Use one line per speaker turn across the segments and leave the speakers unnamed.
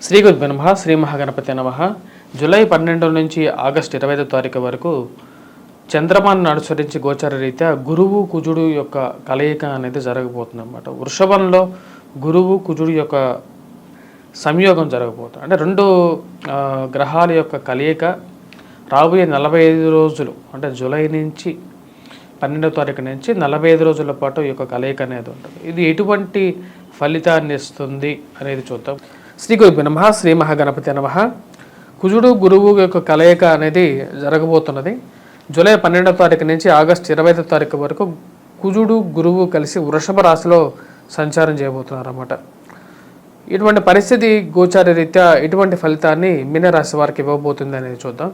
శ్రీ గురుభ్యో నమః. శ్రీ మహాగణపతి నమః. జూలై 12 నుంచి ఆగస్టు 25 తారీఖు వరకు చంద్రమాన్ని అనుసరించి గోచార రీత్యా గురువు కుజుడు యొక్క కలయిక అనేది జరగబోతుంది అన్నమాట. వృషభంలో గురువు కుజుడు యొక్క సంయోగం జరగబోతుంది. అంటే రెండు గ్రహాల యొక్క కలయిక రాబోయే 45 రోజులు, అంటే జూలై నుంచి 12వ తారీఖు నుంచి 45 రోజుల పాటు ఈ యొక్క కలయిక అనేది ఉంటుంది. ఇది ఎటువంటి ఫలితాన్ని ఇస్తుంది అనేది చూద్దాం. శ్రీ గురుభ్యో నమః. శ్రీ మహాగణపతి నమః. కుజుడు గురువు యొక్క కలయిక అనేది జరగబోతున్నది. జూలై 12వ తారీఖు నుంచి ఆగస్టు 25వ తారీఖు వరకు కుజుడు గురువు కలిసి వృషభ రాశిలో సంచారం చేయబోతున్నారు అన్నమాట. ఇటువంటి పరిస్థితి గోచార రీత్యా ఎటువంటి ఫలితాన్ని మీనరాశి వారికి ఇవ్వబోతుంది అనేది చూద్దాం.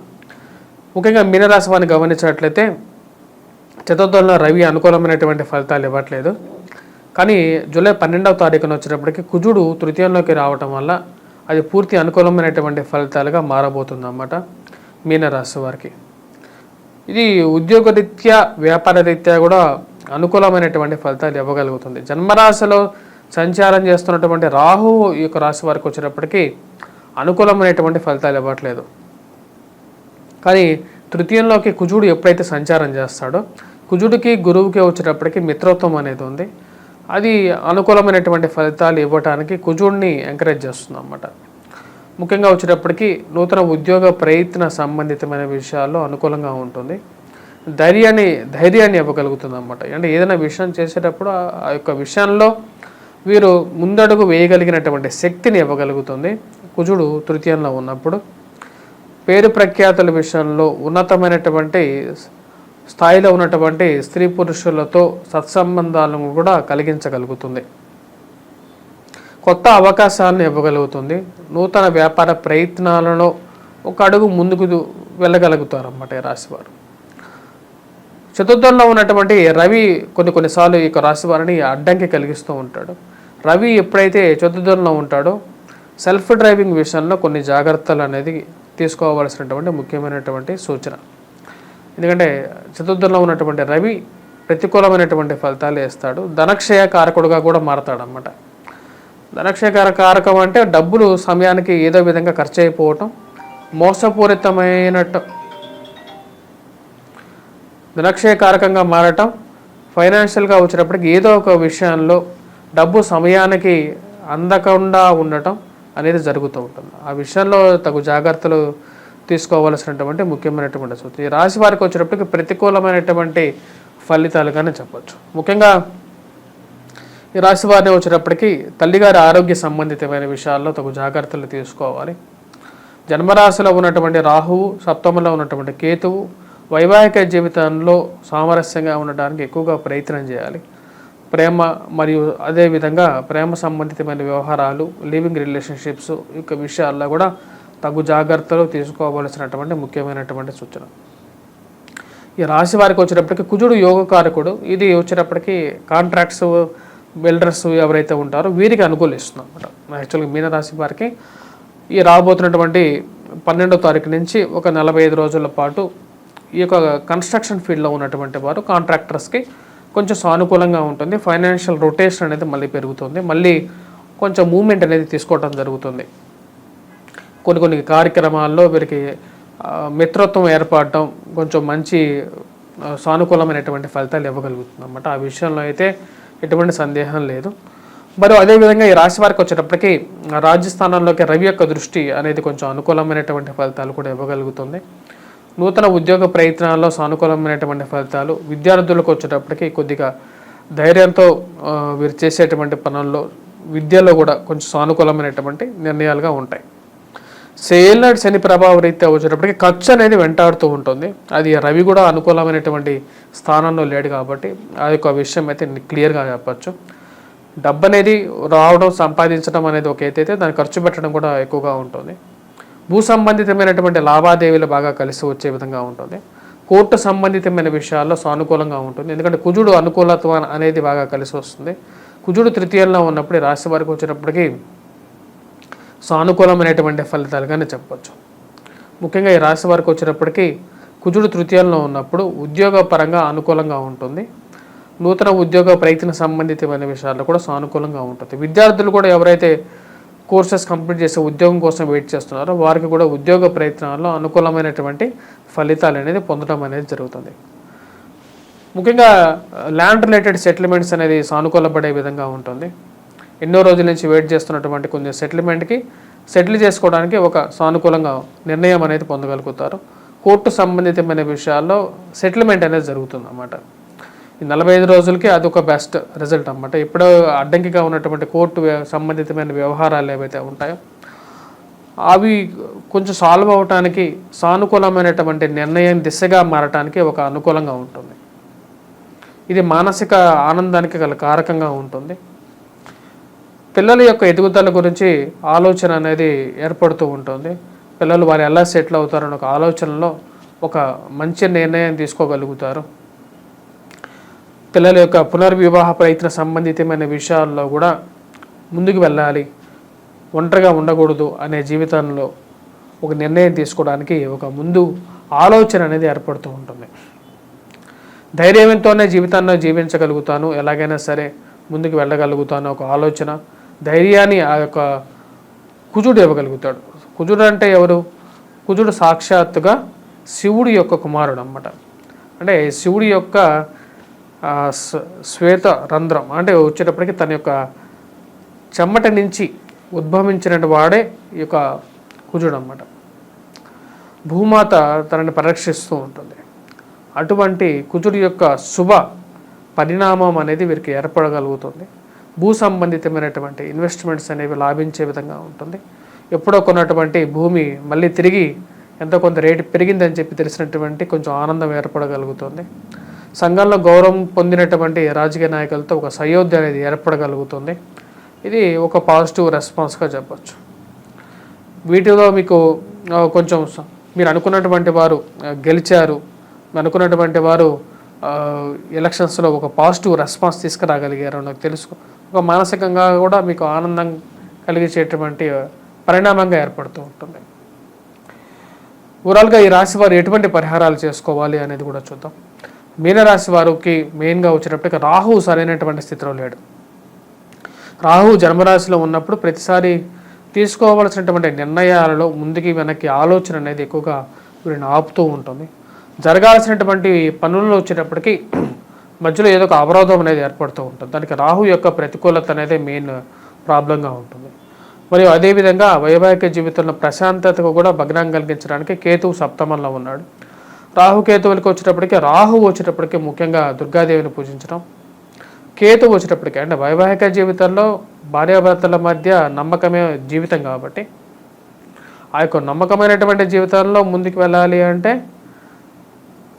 ముఖ్యంగా మీనరాశి వారిని గమనించినట్లయితే చతుర్థంలో రవి అనుకూలమైనటువంటి ఫలితాలు ఇవ్వట్లేదు. కానీ జూలై 12వ తారీఖున వచ్చేటప్పటికి కుజుడు తృతీయంలోకి రావటం వల్ల అది పూర్తి అనుకూలమైనటువంటి ఫలితాలుగా మారబోతుంది అన్నమాట మీనరాశి వారికి. ఇది ఉద్యోగరీత్యా వ్యాపార రీత్యా కూడా అనుకూలమైనటువంటి ఫలితాలు ఇవ్వగలుగుతుంది. జన్మరాశిలో సంచారం చేస్తున్నటువంటి రాహు ఈ యొక్క రాశి వారికి వచ్చేటప్పటికి అనుకూలమైనటువంటి ఫలితాలు ఇవ్వట్లేదు. కానీ తృతీయంలోకి కుజుడు ఎప్పుడైతే సంచారం చేస్తాడో కుజుడికి గురువుకి వచ్చేటప్పటికి మిత్రత్వం అనేది ఉంది. అది అనుకూలమైనటువంటి ఫలితాలు ఇవ్వడానికి కుజుడిని ఎంకరేజ్ చేస్తుంది అన్నమాట. ముఖ్యంగా వచ్చేటప్పటికి నూతన ఉద్యోగ ప్రయత్న సంబంధితమైన విషయాల్లో అనుకూలంగా ఉంటుంది. ధైర్యాన్ని ఇవ్వగలుగుతుంది అన్నమాట. అంటే ఏదైనా విషయం చేసేటప్పుడు ఆ యొక్క విషయంలో వీరు ముందడుగు వేయగలిగినటువంటి శక్తిని ఇవ్వగలుగుతుంది కుజుడు తృతీయంలో ఉన్నప్పుడు. పేరు ప్రఖ్యాతుల విషయంలో ఉన్నతమైనటువంటి స్థాయిలో ఉన్నటువంటి స్త్రీ పురుషులతో సత్సంబంధాలను కూడా కలిగించగలుగుతుంది. కొత్త అవకాశాలను ఇవ్వగలుగుతుంది. నూతన వ్యాపార ప్రయత్నాలను ఒక అడుగు ముందుకు వెళ్ళగలుగుతారు అన్నమాట ఈ రాశివారు. చతుర్థంలో ఉన్నటువంటి రవి కొన్నిసార్లు ఈ రాశి వారిని అడ్డంకి కలిగిస్తూ ఉంటాడు. రవి ఎప్పుడైతే చతుర్థంలో ఉంటాడో సెల్ఫ్ డ్రైవింగ్ విషయంలో కొన్ని జాగ్రత్తలు అనేది తీసుకోవాల్సినటువంటి ముఖ్యమైనటువంటి సూచన. ఎందుకంటే చతుర్థంలో ఉన్నటువంటి రవి ప్రతికూలమైనటువంటి ఫలితాలు వేస్తాడు. ధనక్షయ కారకుడుగా కూడా మారతాడు అన్నమాట. ధనక్షయ కారకం అంటే డబ్బులు సమయానికి ఏదో విధంగా ఖర్చు అయిపోవటం, మోసపూరితమైనట్టు ధనక్షయ కారకంగా మారటం, ఫైనాన్షియల్గా వచ్చేటప్పటికి ఏదో ఒక విషయంలో డబ్బు సమయానికి అందకుండా ఉండటం అనేది జరుగుతూ ఉంటుంది. ఆ విషయంలో తగు జాగ్రత్తలు తీసుకోవాల్సినటువంటి ముఖ్యమైనటువంటి సూచన. ఈ రాశి వారికి వచ్చేటప్పటికి ప్రతికూలమైనటువంటి ఫలితాలుగానే చెప్పచ్చు. ముఖ్యంగా ఈ రాశి వారిని వచ్చేటప్పటికి తల్లిగారి ఆరోగ్య సంబంధితమైన విషయాల్లో తగు జాగ్రత్తలు తీసుకోవాలి. జన్మరాశిలో ఉన్నటువంటి రాహువు, సప్తమంలో ఉన్నటువంటి కేతువు వైవాహిక జీవితంలో సామరస్యంగా ఉండడానికి ఎక్కువగా ప్రయత్నం చేయాలి. ప్రేమ మరియు అదేవిధంగా ప్రేమ సంబంధితమైన వ్యవహారాలు, లివింగ్ రిలేషన్షిప్స్ యొక్క విషయాల్లో కూడా తగు జాగ్రత్తలు తీసుకోవాల్సినటువంటి ముఖ్యమైనటువంటి సూచన. ఈ రాశి వారికి వచ్చేటప్పటికి కుజుడు యోగకారకుడు. ఇది వచ్చేటప్పటికి కాంట్రాక్ట్స్, బిల్డర్స్ ఎవరైతే ఉంటారో వీరికి అనుకూలిస్తుంది అన్నమాట. యాక్చువల్గా మీనరాశి వారికి ఈ రాబోతున్నటువంటి 12వ తారీఖు నుంచి ఒక 45 రోజుల పాటు ఈ యొక్క కన్స్ట్రక్షన్ ఫీల్డ్లో ఉన్నటువంటి వారు కాంట్రాక్టర్స్కి కొంచెం సానుకూలంగా ఉంటుంది. ఫైనాన్షియల్ రొటేషన్ అనేది మళ్ళీ పెరుగుతుంది. మళ్ళీ కొంచెం మూమెంట్ అనేది తీసుకోవడం జరుగుతుంది. కొన్ని కార్యక్రమాల్లో వీరికి మిత్రత్వం ఏర్పడటం కొంచెం మంచి సానుకూలమైనటువంటి ఫలితాలు ఇవ్వగలుగుతుంది అన్నమాట. ఆ విషయంలో అయితే ఎటువంటి సందేహం లేదు. మరి అదేవిధంగా ఈ రాశి వారికి వచ్చేటప్పటికి రాజస్థానంలోకి రవి యొక్క దృష్టి అనేది కొంచెం అనుకూలమైనటువంటి ఫలితాలు కూడా ఇవ్వగలుగుతుంది. నూతన ఉద్యోగ ప్రయత్నాల్లో సానుకూలమైనటువంటి ఫలితాలు, విద్యార్థులకు వచ్చేటప్పటికి కొద్దిగా ధైర్యంతో వీరు చేసేటువంటి పనుల్లో, విద్యలో కూడా కొంచెం సానుకూలమైనటువంటి నిర్ణయాలుగా ఉంటాయి. సేలనాడు శని ప్రభావ రీత్యా వచ్చేటప్పటికి ఖర్చు అనేది వెంటాడుతూ ఉంటుంది. అది రవి కూడా అనుకూలమైనటువంటి స్థానంలో లేడు కాబట్టి ఆ యొక్క విషయం అయితే క్లియర్గా చెప్పచ్చు. డబ్బు అనేది రావడం, సంపాదించడం అనేది ఒక ఎత్తైతే దాన్ని ఖర్చు పెట్టడం కూడా ఎక్కువగా ఉంటుంది. భూ సంబంధితమైనటువంటి లావాదేవీలు బాగా కలిసి వచ్చే విధంగా ఉంటుంది. కోర్టు సంబంధితమైన విషయాల్లో సానుకూలంగా ఉంటుంది. ఎందుకంటే కుజుడు అనుకూలత్వం అనేది బాగా కలిసి వస్తుంది. కుజుడు తృతీయంలో ఉన్నప్పుడు రాశి వారికి వచ్చేటప్పటికి సానుకూలమైనటువంటి ఫలితాలుగానే చెప్పచ్చు. ముఖ్యంగా ఈ రాశి వారికి వచ్చేటప్పటికి కుజుడు తృతీయంలో ఉన్నప్పుడు ఉద్యోగపరంగా అనుకూలంగా ఉంటుంది. నూతన ఉద్యోగ ప్రయత్న సంబంధితమైన విషయాల్లో కూడా సానుకూలంగా ఉంటుంది. విద్యార్థులు కూడా ఎవరైతే కోర్సెస్ కంప్లీట్ చేసే ఉద్యోగం కోసం వెయిట్ చేస్తున్నారో వారికి కూడా ఉద్యోగ ప్రయత్నాల్లో అనుకూలమైనటువంటి ఫలితాలు అనేది పొందడం అనేది జరుగుతుంది. ముఖ్యంగా ల్యాండ్ రిలేటెడ్ సెటిల్మెంట్స్ అనేది సానుకూలపడే విధంగా ఉంటుంది. ఎన్నో రోజుల నుంచి వెయిట్ చేస్తున్నటువంటి కొన్ని సెటిల్మెంట్కి సెటిల్ చేసుకోవడానికి ఒక సానుకూలంగా నిర్ణయం అనేది పొందగలుగుతారు. కోర్టు సంబంధితమైన విషయాల్లో సెటిల్మెంట్ అనేది జరుగుతుంది అన్నమాట. ఈ 45 రోజులకి అది ఒక బెస్ట్ రిజల్ట్ అన్నమాట. ఇప్పుడు అడ్డంకిగా ఉన్నటువంటి కోర్టు సంబంధితమైన వ్యవహారాలు ఏవైతే ఉంటాయో అవి కొంచెం సాల్వ్ అవటానికి సానుకూలమైనటువంటి నిర్ణయం దిశగా మారటానికి ఒక అనుకూలంగా ఉంటుంది. ఇది మానసిక ఆనందానికి గల కారకంగా ఉంటుంది. పిల్లల యొక్క ఎదుగుదల గురించి ఆలోచన అనేది ఏర్పడుతూ ఉంటుంది. పిల్లలు వారు ఎలా సెటిల్ అవుతారని ఒక ఆలోచనలో ఒక మంచి నిర్ణయం తీసుకోగలుగుతారు. పిల్లల యొక్క పునర్వివాహ ప్రయత్న సంబంధితమైన విషయాల్లో కూడా ముందుకు వెళ్ళాలి, ఒంటరిగా ఉండకూడదు అనే జీవితంలో ఒక నిర్ణయం తీసుకోవడానికి ఒక ముందు ఆలోచన అనేది ఏర్పడుతూ ఉంటుంది. ధైర్యంతోనే జీవితాన్ని జీవించగలుగుతాను, ఎలాగైనా సరే ముందుకు వెళ్ళగలుగుతాను ఒక ఆలోచన, ధైర్యాన్ని ఆ యొక్క కుజుడు ఇవ్వగలుగుతాడు. కుజుడు అంటే ఎవరు? కుజుడు సాక్షాత్తుగా శివుడి యొక్క కుమారుడు అన్నమాట. అంటే శివుడి యొక్క శ్వేత రంధ్రం అంటే వచ్చేటప్పటికి తన యొక్క చెమ్మట నుంచి ఉద్భవించిన వాడే ఈ యొక్క కుజుడు అన్నమాట. భూమాత తనని పరిరక్షిస్తూ ఉంటుంది. అటువంటి కుజుడి యొక్క శుభ పరిణామం అనేది వీరికి ఏర్పడగలుగుతుంది. భూ సంబంధితమైనటువంటి ఇన్వెస్ట్మెంట్స్ అనేవి లాభించే విధంగా ఉంటుంది. ఎప్పుడో కొన్నటువంటి భూమి మళ్ళీ తిరిగి ఎంతో కొంత రేటు పెరిగిందని చెప్పి తెలిసినటువంటి కొంచెం ఆనందం ఏర్పడగలుగుతుంది. సంఘంలో గౌరవం పొందినటువంటి రాజకీయ నాయకులతో ఒక సయోధ్య అనేది ఏర్పడగలుగుతుంది. ఇది ఒక పాజిటివ్ రెస్పాన్స్గా చెప్పచ్చు. వీటిలో మీకు కొంచెం మీరు అనుకున్నటువంటి వారు గెలిచారు, అనుకున్నటువంటి వారు ఎలక్షన్స్లో ఒక పాజిటివ్ రెస్పాన్స్ తీసుకురాగలిగారు నాకు తెలుసు. ఒక మానసికంగా కూడా మీకు ఆనందం కలిగించేటువంటి పరిణామంగా ఏర్పడుతూ ఉంటుంది. ఓవరాల్గా ఈ రాశి వారు ఎటువంటి పరిహారాలు చేసుకోవాలి అనేది కూడా చూద్దాం. మీనరాశి వారికి మెయిన్గా వచ్చేటప్పటికి రాహువు సరైనటువంటి స్థితిలో లేడు. రాహువు జన్మరాశిలో ఉన్నప్పుడు ప్రతిసారి తీసుకోవాల్సినటువంటి నిర్ణయాలలో ముందుకి వెనక్కి ఆలోచన అనేది ఎక్కువగా వీరిని ఆపుతూ ఉంటుంది. జరగాల్సినటువంటి పనుల్లో వచ్చేటప్పటికి మధ్యలో ఏదో ఒక అవరోధం అనేది ఏర్పడుతూ ఉంటుంది. దానికి రాహు యొక్క ప్రతికూలత అనేది మెయిన్ ప్రాబ్లంగా ఉంటుంది. మరియు అదేవిధంగా వైవాహిక జీవితంలో ప్రశాంతతకు కూడా భగ్నం కలిగించడానికి కేతువు సప్తమంలో ఉన్నాడు. రాహుకేతువులకి వచ్చేటప్పటికి ముఖ్యంగా దుర్గాదేవిని పూజించడం, కేతువు వచ్చేటప్పటికి అంటే వైవాహిక జీవితంలో భార్యాభర్తల మధ్య నమ్మకమే జీవితం కాబట్టి ఆ యొక్క నమ్మకమైనటువంటి జీవితంలో ముందుకు వెళ్ళాలి అంటే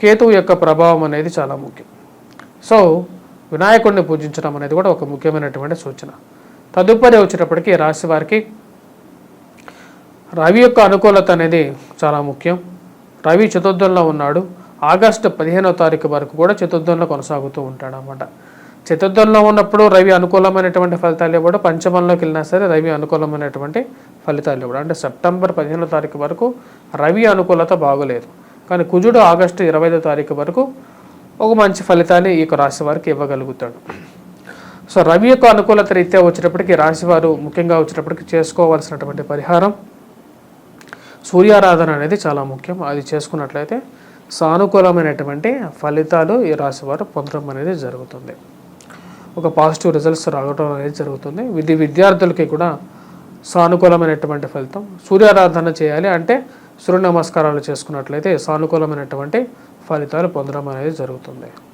కేతువు యొక్క ప్రభావం అనేది చాలా ముఖ్యం. సో వినాయకుడిని పూజించడం అనేది కూడా ఒక ముఖ్యమైనటువంటి సూచన. తదుపరి వచ్చేటప్పటికి రాశి వారికి రవి యొక్క అనుకూలత అనేది చాలా ముఖ్యం. రవి చతుర్థంలో ఉన్నాడు. ఆగస్టు 15వ తారీఖు వరకు కూడా చతుర్థంలో కొనసాగుతూ ఉంటాడు అన్నమాట. చతుర్థంలో ఉన్నప్పుడు రవి అనుకూలమైనటువంటి ఫలితాలు ఇవ్వడం, పంచమంలోకి వెళ్ళినా సరే రవి అనుకూలమైనటువంటి ఫలితాలు ఇవ్వడం. అంటే సెప్టెంబర్ 15వ తారీఖు వరకు రవి అనుకూలత బాగోలేదు. కానీ కుజుడు ఆగస్టు 25వ తారీఖు వరకు ఒక మంచి ఫలితాన్ని ఈ రాశి వారికి ఇవ్వగలుగుతాడు. సో రవి యొక్క అనుకూలత రీత్యా వచ్చేటప్పటికి రాశివారు ముఖ్యంగా వచ్చేటప్పటికి చేసుకోవాల్సినటువంటి పరిహారం సూర్యారాధన అనేది చాలా ముఖ్యం. అది చేసుకున్నట్లయితే సానుకూలమైనటువంటి ఫలితాలు ఈ రాశివారు పొందడం అనేది జరుగుతుంది. ఒక పాజిటివ్ రిజల్ట్స్ రావడం అనేది జరుగుతుంది. విద్యార్థులకి కూడా సానుకూలమైనటువంటి ఫలితం. సూర్యారాధన చేయాలి అంటే సూర్య నమస్కారాలు చేసుకున్నట్లయితే సానుకూలమైనటువంటి ఫలితాలు పొందడం అనేది జరుగుతుంది.